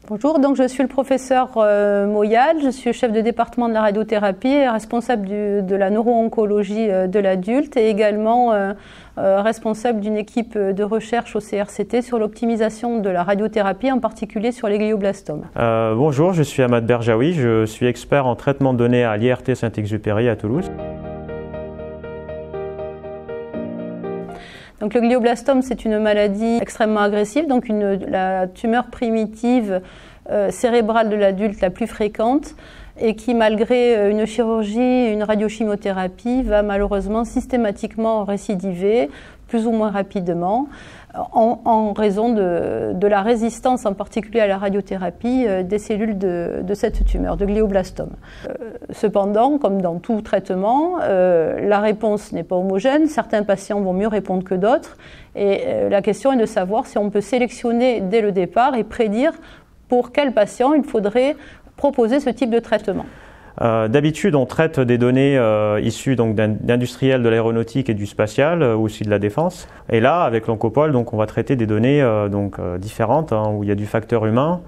Bonjour, donc je suis le professeur Moyal, je suis chef de département de la radiothérapie et responsable de la neuro-oncologie de l'adulte et également responsable d'une équipe de recherche au CRCT sur l'optimisation de la radiothérapie, en particulier sur les glioblastomes. Bonjour, je suis Ahmad Berjaoui, je suis expert en traitement de données à l'IRT Saint-Exupéry à Toulouse. Donc le glioblastome, c'est une maladie extrêmement agressive, donc la tumeur primitive cérébrale de l'adulte la plus fréquente et qui, malgré une chirurgie, une radiochimiothérapie, va malheureusement systématiquement récidiver plus ou moins rapidement en raison de la résistance, en particulier à la radiothérapie, des cellules de cette tumeur, de glioblastome. Cependant, comme dans tout traitement, la réponse n'est pas homogène. Certains patients vont mieux répondre que d'autres. Et la question est de savoir si on peut sélectionner dès le départ et prédire pour quel patient il faudrait proposer ce type de traitement. D'habitude, on traite des données issues d'industriels de l'aéronautique et du spatial, ou aussi de la défense. Et là, avec l'Oncopole, donc, on va traiter des données différentes, où il y a du facteur humain,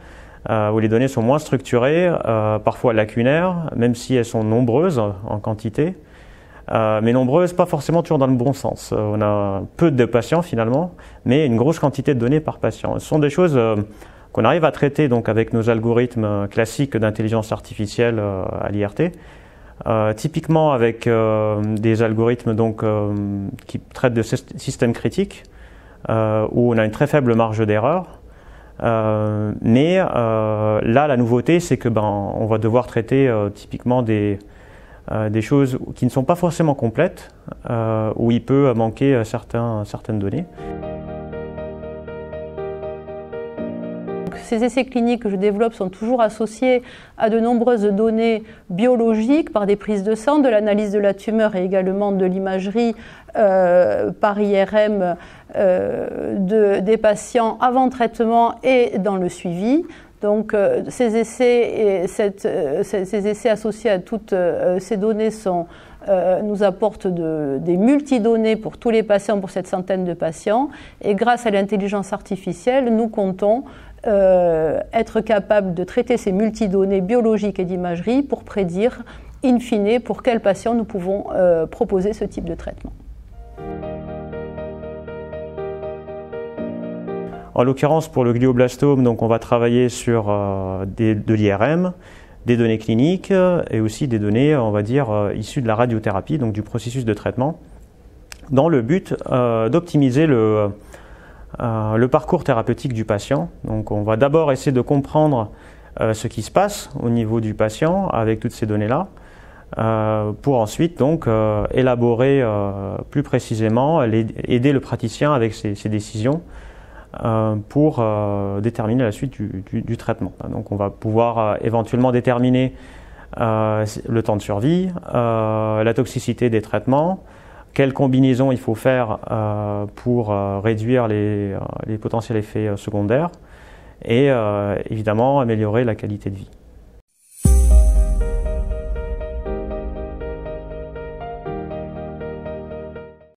où les données sont moins structurées, parfois lacunaires, même si elles sont nombreuses en quantité. Mais nombreuses, pas forcément toujours dans le bon sens. On a peu de patients finalement, mais une grosse quantité de données par patient. Ce sont des choses qu'on arrive à traiter donc avec nos algorithmes classiques d'intelligence artificielle à l'IRT. Typiquement avec des algorithmes qui traitent de systèmes critiques où on a une très faible marge d'erreur. Mais là, la nouveauté, c'est que on va devoir traiter typiquement des choses qui ne sont pas forcément complètes, où il peut manquer certaines données. Ces essais cliniques que je développe sont toujours associés à de nombreuses données biologiques par des prises de sang, de l'analyse de la tumeur et également de l'imagerie par IRM des patients avant traitement et dans le suivi. Donc ces essais associés à toutes ces données nous apportent des multidonnées pour tous les patients, pour cette centaine de patients. Et grâce à l'intelligence artificielle, nous comptons être capable de traiter ces multidonnées biologiques et d'imagerie pour prédire, in fine, pour quel patient nous pouvons proposer ce type de traitement. En l'occurrence, pour le glioblastome, donc on va travailler sur de l'IRM, des données cliniques et aussi des données, on va dire, issues de la radiothérapie, donc du processus de traitement, dans le but d'optimiser le parcours thérapeutique du patient. Donc on va d'abord essayer de comprendre ce qui se passe au niveau du patient avec toutes ces données-là, pour ensuite donc élaborer plus précisément, aider le praticien avec ses décisions pour déterminer la suite du traitement. Donc on va pouvoir éventuellement déterminer le temps de survie, la toxicité des traitements, quelle combinaison il faut faire pour réduire les potentiels effets secondaires et évidemment améliorer la qualité de vie.